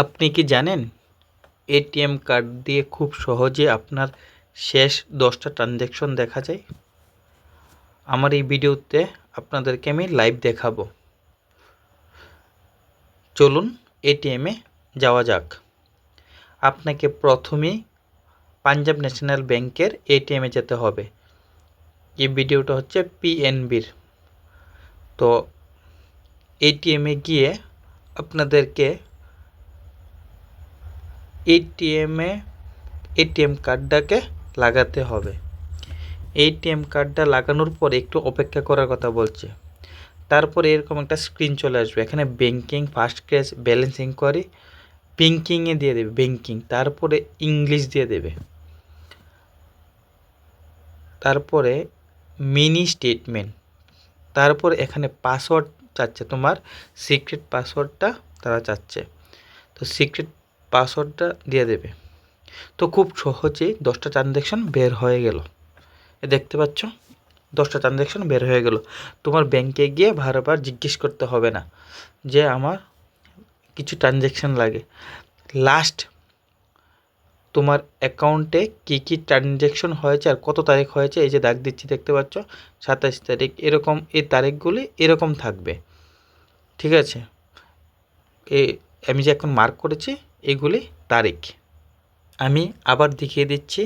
আপনি কি জানেন এটিএম কার্ড দিয়ে খুব সহজে আপনার শেষ 10টা ট্রানজ্যাকশন দেখা যায়? আমার এই ভিডিওতে আপনাদেরকে আমি লাইভ দেখাবো। চলুন এটিএমে যাওয়া যাক। আপনাকে প্রথমেই পাঞ্জাব ন্যাশনাল ব্যাংকের এটিএমে যেতে হবে। এই ভিডিওটা হচ্ছে পিএনবির। তো এটিএমে গিয়ে আপনাদেরকে এটিএম কার্ডটাকে লাগাতে হবে। এটিএম কার্ডটা লাগানোর পরে একটু অপেক্ষা করার কথা বলছে। তারপরে এরকম একটা স্ক্রিন চলে আসবে। এখানে banking, first cash, balance enquiry, ব্যাংকিংয়ে দিয়ে দেবে ব্যাংকিং, তারপরে ইংলিশ দিয়ে দেবে, তারপরে মিনি স্টেটমেন্ট, তারপর এখানে পাসওয়ার্ড চাচ্ছে, তোমার সিক্রেট পাসওয়ার্ডটা তারা চাচ্ছে। তো সিক্রেট পাসওয়ার্ডটা দিয়ে দেবে। তো খুব সহজেই 10টা ট্রানজ্যাকশন বের হয়ে গেল। দেখতে পাচ্ছ 10টা ট্রানজ্যাকশন বের হয়ে গেল। তোমার ব্যাংকে গিয়ে বারবার জিজ্ঞেস করতে হবে না যে আমার কিছু ট্রানজ্যাকশন লাগে। লাস্ট তোমার অ্যাকাউন্টে কী কী ট্রানজ্যাকশন হয়েছে আর কত তারিখ হয়েছে, এই যে দাগ দিচ্ছি দেখতে পাচ্ছ 27 তারিখ, এরকম এই তারিখগুলি এরকম থাকবে। ঠিক আছে, আমি যে এখন মার্ক করেছি এগুলি তারিখ। আমি আবার দেখিয়ে দিচ্ছি।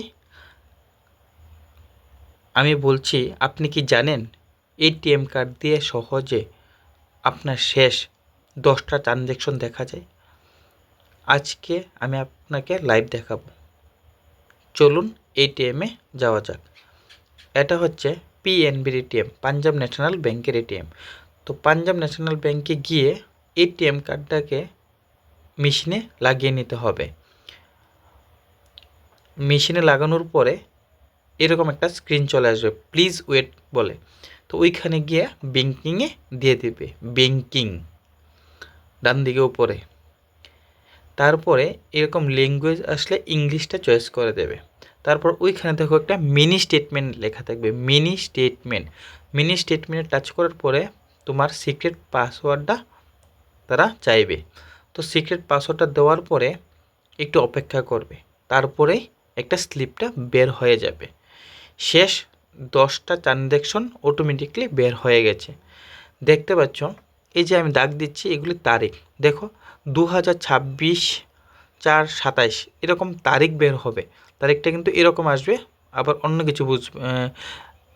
আমি বলছি, আপনি কি জানেন এটিএম কার্ড দিয়ে সহজে আপনার শেষ 10টা ট্রানজ্যাকশন দেখা যায়? আজকে আমি আপনাকে লাইভ দেখাবো। চলুন এটিএমে যাওয়া যাক। এটা হচ্ছে পিএনবির এটিএম, পাঞ্জাব ন্যাশনাল ব্যাংকের এটিএম। তো পাঞ্জাব ন্যাশনাল ব্যাংকে গিয়ে এটিএম কার্ডটাকে মেশিনে লাগিয়ে নিতে হবে। মেশিনে লাগানোর পরে এরকম একটা স্ক্রিন চলে আসবে, প্লিজ ওয়েট বলে। তো ওইখানে গিয়ে ব্যাংকিংয়ে দিয়ে দেবে, ব্যাংকিং ডান দিকে উপরে। তারপরে এরকম ল্যাঙ্গুয়েজ আসলে ইংলিশটা চয়েস করে দেবে। তারপর ওইখানে দেখো একটা মিনি স্টেটমেন্ট লেখা থাকবে, মিনি স্টেটমেন্ট। মিনি স্টেটমেন্টে টাচ করার পরে তোমার সিক্রেট পাসওয়ার্ডটা তারা চাইবে। তো সিক্রেট পাসওয়ার্ডটা দেওয়ার পরে একটু অপেক্ষা করবে, তারপরেই একটা স্লিপটা বের হয়ে যাবে। শেষ 10টা ট্রানজ্যাকশন অটোমেটিকলি বের হয়ে গেছে। দেখতে পাচ্ছ এই যে আমি দাগ দিচ্ছি এগুলি তারিখ। দেখো 2026/4/27 এরকম তারিখ বের হবে। তারিখটা কিন্তু এরকম আসবে, আবার অন্য কিছু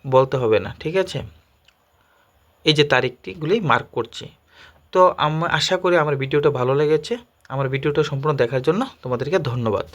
বলতে হবে না। ঠিক আছে, এই যে তারিখটিগুলি মার্ক করছি। তো আশা করি আমার ভিডিওটা ভালো লেগেছে। আমার ভিডিওটা সম্পূর্ণ দেখার জন্য তোমাদেরকে ধন্যবাদ।